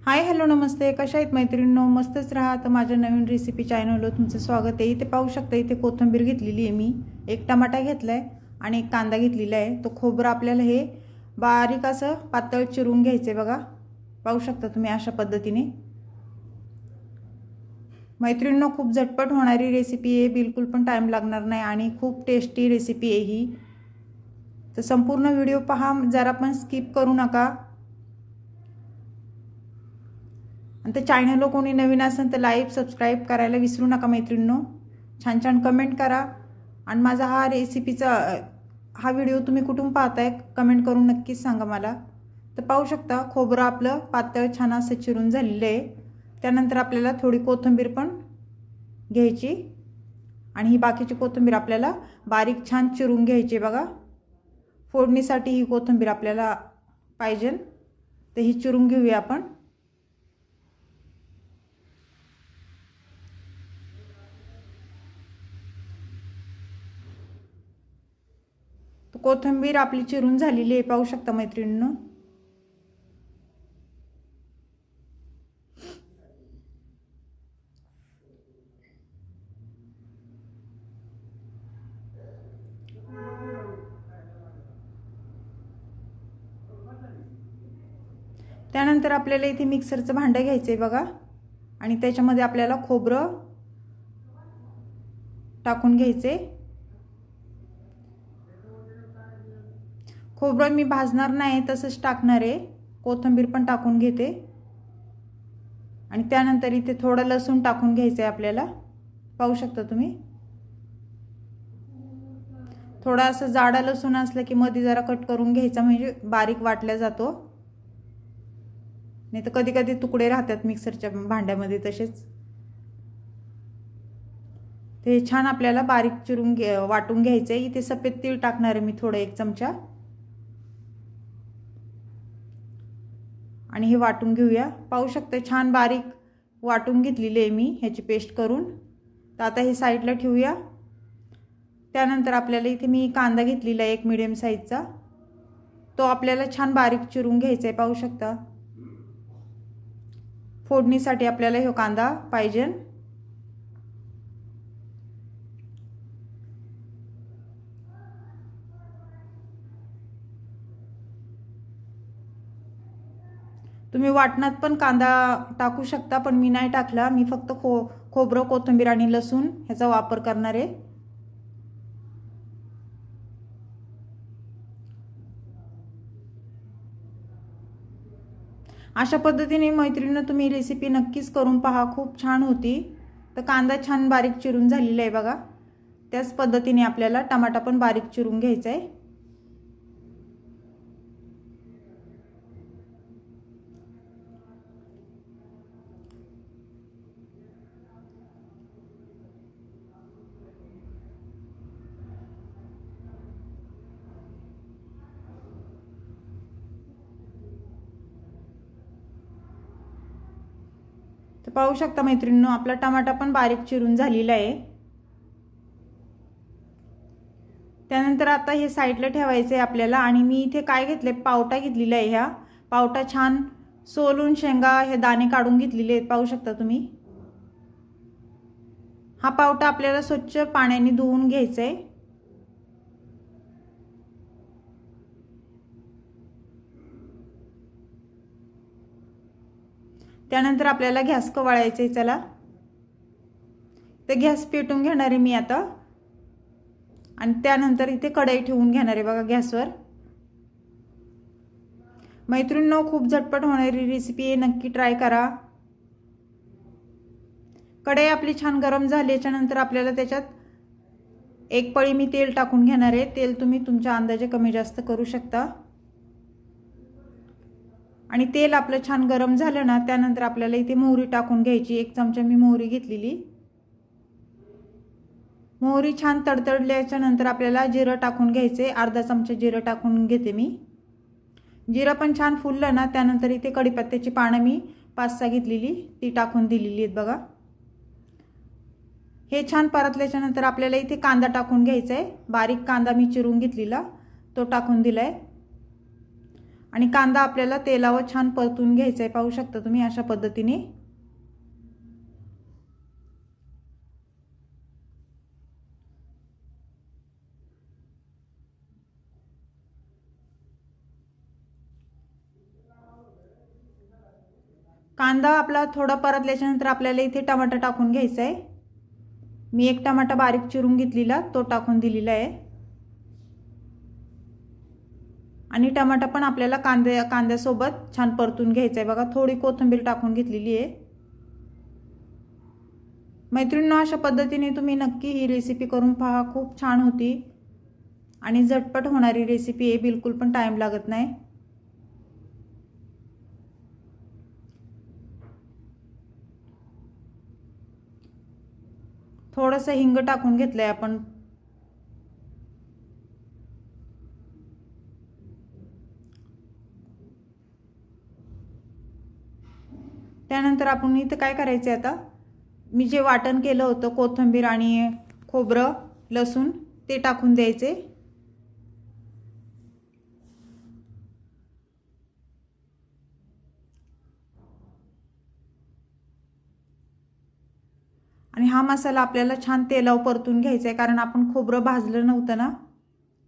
Hi hello नमस्ते, कशा आहेत मैत्रिणींनो? मस्तच राहा. तर माझ्या नवीन रेसिपी चॅनलवर तुमचं स्वागत आहे. इथे पाहू शकता, इथे कोथिंबीर घेतलेली आहे मी, एक टमाटा घेतलाय आणि एक कांदा घेतलेला आहे. तो खोबरं आपल्याला हे बारीक असं पातळ चिरून घ्यायचे बघा. पाहू शकता तुम्ही अशा पद्धतीने. मैत्रिणींनो, खूप झटपट होणारी रेसिपी आहे, बिलकुल पण टाइम लागणार नाही आणि खूप टेस्टी रेसिपी आहे ही. तर संपूर्ण व्हिडिओ पहा, जरा पण स्किप करू नका. आणि ते चॅनलला कोणी नवीन असेल तर लाईक सबस्क्राईब करायला विसरू नका मैत्रिणींनो. छान छान कमेंट करा आणि माझा हा रेसिपीचा हा व्हिडिओ तुम्ही कुठून पाहताय कमेंट करून नक्कीच सांगा मला. तर पाहू शकता खोबरं आपलं पातळ छान असं चिरून झालेलं आहे. त्यानंतर आपल्याला थोडी कोथिंबीर पण घ्यायची आणि ही बाकीची कोथिंबीर आपल्याला बारीक छान चिरून घ्यायची बघा. फोडणीसाठी ही कोथिंबीर आपल्याला पाहिजे, तर ही चिरून घेऊया आपण. कोथिंबीर आपली चिरून झालेली आहे, पाहू शकता मैत्रिणींनो. त्यानंतर आपल्याला इथे मिक्सरचं भांडं घ्यायचं आहे बघा आणि त्याच्यामध्ये आपल्याला खोबरं टाकून घ्यायचे. खोबरं मी भाजणार नाही, तसंच टाकणार आहे. कोथिंबीर पण टाकून घेते आणि त्यानंतर इथे थोडं लसूण टाकून घ्यायचं आहे आपल्याला. पाहू शकता तुम्ही. थोडा असं जाडा लसूण असलं की मध्ये जरा कट करून घ्यायचा, म्हणजे बारीक वाटला जातो. नाही तर कधी कधी तुकडे राहतात मिक्सरच्या भांड्यामध्ये तसेच. ते छान आपल्याला बारीक चिरून वाटून घ्यायचं आहे. इथे सफेद तीळ टाकणार आहे मी थोडं, 1 चमचा, आणि हे वाटून घेऊया. पाहू शकता छान बारीक वाटून घेतलेली आहे मी ह्याची पेस्ट करून. तर आता हे साईडला ठेवूया. त्यानंतर आपल्याला इथे मी कांदा घेतलेला आहे, एक मीडियम साईजचा, तो आपल्याला छान बारीक चिरून घ्यायचा आहे. पाहू शकता फोडणीसाठी आपल्याला हा कांदा पाहिजे. तुम्ही वाटणात पण कांदा टाकू शकता, पण मी नाही टाकला. मी फक्त खोबरं, कोथिंबीर आणि लसूण ह्याचा वापर करणार आहे. अशा पद्धतीने मैत्रिणींनो तुम्ही रेसिपी नक्कीच करून पहा, खूप छान होती. तर कांदा छान बारीक चिरून झालेला आहे बघा. त्याच पद्धतीने आपल्याला टमाटा पण बारीक चिरून घ्यायचा आहे. तर पाहू शकता मैत्रिणींनो, आपला टमाटा पण बारीक चिरून झालेला आहे. त्यानंतर आता हे साईडला ठेवायचं आहे आपल्याला. आणि मी इथे काय घेतले, पावटा घेतलेला आहे. ह्या पावटा छान सोलून शेंगा हे दाणे काढून घेतलेले आहेत, पाहू शकता तुम्ही. हा पावटा आपल्याला स्वच्छ पाण्याने धुवून घ्यायचा आहे. त्यानंतर आपल्याला गॅस कवळायचा आहे. चला, तर गॅस पेटून घेणार आहे मी आता. आणि त्यानंतर इथे कढई ठेवून घेणार आहे बघा गॅसवर. मैत्रिणींनो, खूप झटपट होणारी रेसिपी आहे, नक्की ट्राय करा. कढई आपली छान गरम झाल्याच्या नंतर आपल्याला त्याच्यात 1 पळी मी तेल टाकून घेणार आहे. तेल तुम्ही तुमच्या अंदाजे कमी जास्त करू शकता. आणि तेल आपलं छान गरम झालं ना, त्यानंतर आपल्याला इथे मोहरी टाकून घ्यायची. 1 चमचा मी मोहरी घेतलेली. मोहरी छान तडतडल्याच्या नंतर आपल्याला जिरं टाकून घ्यायचे. अर्धा चमचा जिरं टाकून घेते मी. जिरं पण छान फुललं ना, त्यानंतर इथे कढीपत्त्याची पानं मी 5-6 घेतलेली, ती टाकून दिलेली आहेत बघा. हे छान परतल्याच्या नंतर आपल्याला इथे कांदा टाकून घ्यायचा आहे. बारीक कांदा मी चिरून घेतलेला, तो टाकून दिलाय. आणि कांदा आपल्याला तेलावर छान परतून घ्यायचा आहे। पाहू शकता तुम्ही अशा पद्धतीने। कांदा आपला थोडा परतल्याच्या नंतर आपल्याला इथे टमाटर टाकून घ्यायचा आहे। मी एक टमाटा बारीक चिरून घेतलेला तो टाकून दिलेला आहे। आणि टमाटा पण आपल्याला कांद्यासोबत छान परतून घ्यायचा आहे। बघा थोडी कोथिंबीर टाकून घेतलेली आहे। मैत्रिणींनो, अशा पद्धतीने तुम्ही नक्की ही रेसिपी करून पहा, खूप छान होती आणि झटपट होणारी रेसिपी आहे, बिलकुल पण टाइम लागत नाही। थोडंसं हिंग टाकून घेतलंय आपण। त्यानंतर आपण इथे काय करायचं आहे, आता मी जे वाटण केलं होतं कोथिंबीर आणि खोबरं लसूण ते टाकून द्यायचे। आणि हा मसाला आपल्याला छान तेलावर परतून घ्यायचा आहे, कारण आपण खोबरं भाजलं नव्हतं ना,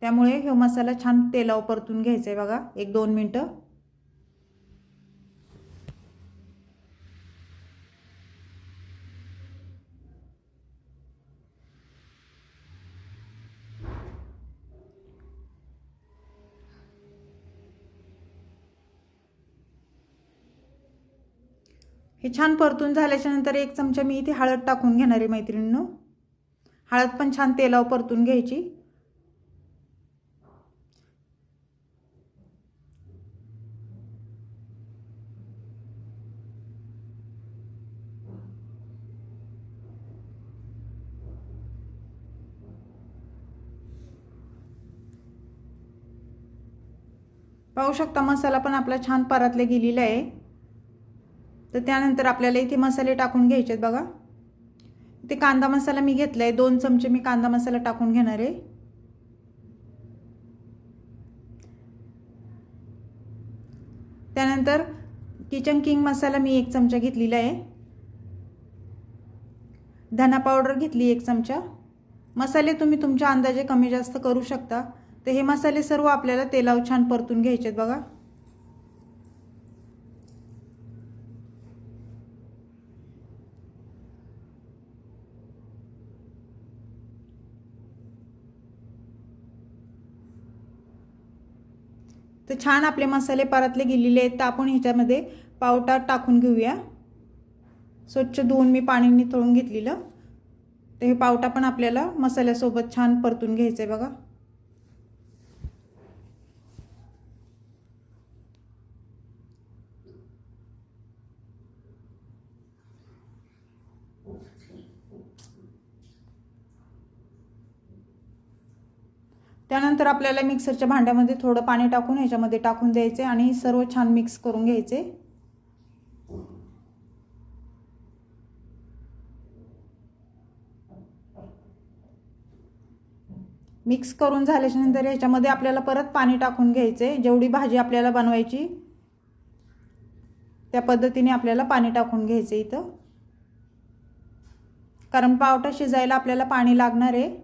त्यामुळे हा मसाला छान तेलावर परतून घ्यायचा आहे। बघा 1-2 मिनिटं। हे छान परतून झाल्याच्या नंतर 1 चमचा मी इथे हळद टाकून घेणार आहे मैत्रिणींनो। हळद पण छान तेलावर परतून घ्यायची। पाहू शकता मसाला पण आपला छान परतला गेलेला आहे। तर त्यानंतर आपल्याला इथे मसाले टाकून घ्यायचे आहेत। बघा इथे कांदा मसाला मी घेतलाय, 2 चमचे मी कांदा मसाला टाकून घेणार आहे। त्यानंतर किचन किंग मसाला मी 1 चमचा घेतलेला आहे। धना पावडर घेतली 1 चमचा। मसाले तुम्ही तुमच्या अंदाजे कमी जास्त करू शकता। तर हे मसाले सर्व आपल्याला तेलावर छान परतून घ्यायचे आहेत। बघा तर छान आपले मसाले परतले गेलेले आहेत। तर आपण ह्याच्यामध्ये पावटा टाकून घेऊया। स्वच्छ धुवून मी पाणी निथळून घेतलेलं। तर हे पावटा पण आपल्याला मसाल्यासोबत छान परतून घ्यायचं आहे। बघा त्यानंतर आपल्याला मिक्सरच्या भांड्यामध्ये थोडं पाणी टाकून ह्याच्यामध्ये टाकून द्यायचे आणि सर्व छान मिक्स करून घ्यायचे। मिक्स करून झाल्याच्या नंतर ह्याच्यामध्ये आपल्याला परत पाणी टाकून घ्यायचे। जेवढी भाजी आपल्याला बनवायची त्या पद्धतीने आपल्याला पाणी टाकून घ्यायचे इथं, कारण पावटा शिजायला आपल्याला पाणी लागणार आहे।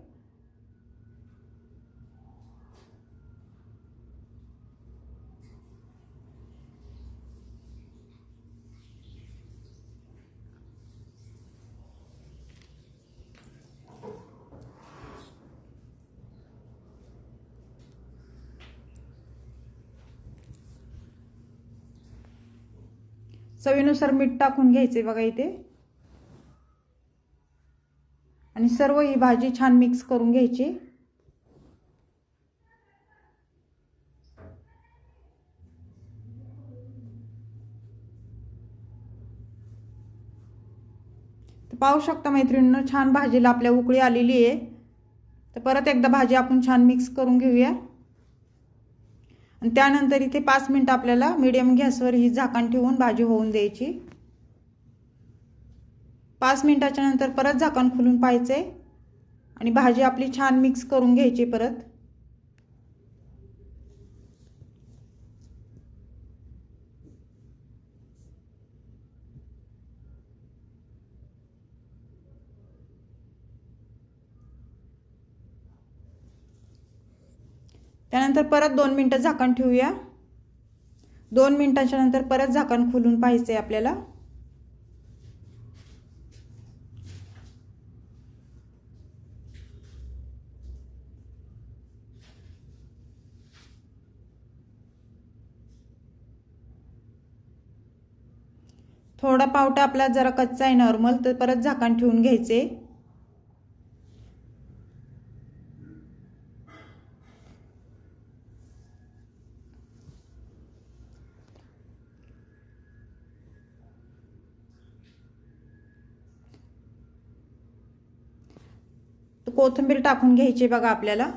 चवीनुसार मीठ टाकून घ्यायचे बघा इथे आणि सर्व ही भाजी छान मिक्स करून घ्यायची। तर पाहू शकता मैत्रिणींनो, छान भाजीला आपल्या उकळी आलेली आहे। तर परत एकदा भाजी आपण छान मिक्स करून घेऊया आणि त्यानंतर इथे 5 मिनिट आपल्याला मीडियम गॅसवर ही झाकण ठेवून भाजी होऊन द्यायची। 5 मिनिटाच्या नंतर परत झाकण खोलून पाहायचे आणि भाजी आपली छान मिक्स करून घ्यायची परत। त्यानंतर परत 2 मिनटं झाकण ठेवूया. 2 मिनिटांच्या नंतर परत झाकण खोलून पाहायचं आहे आपल्याला. थोडा पावटा आपला जरा कच्चा आहे नॉर्मल, तर परत झाकण ठेवून घ्यायचे. कोथिंबीर टाकून घ्यायची बघा. आपल्याला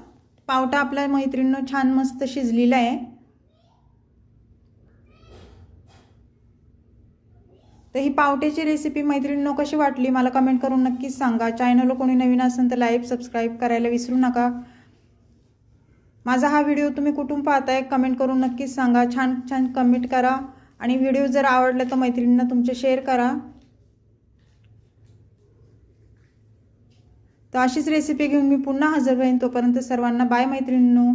पावटा आपल्या मैत्रिणींनो छान मस्त शिजलेला आहे. तर ही पावट्याची रेसिपी मैत्रिणींनो कशी वाटली मला कमेंट करून नक्कीच सांगा. चॅनलला कोणी नवीन असेल तर लाईक सबस्क्राईब करायला विसरू नका. माझा हा व्हिडिओ तुम्ही कुठून पाहताय कमेंट करून नक्कीच सांगा. छान छान कमेंट करा आणि व्हिडिओ जर आवडला तर मैत्रिणींना तुमच्या शेअर करा. तर अशीच रेसिपी घेऊन मी पुन्हा हजर होईन. तोपर्यंत सर्वांना बाय मैत्रिणींनो.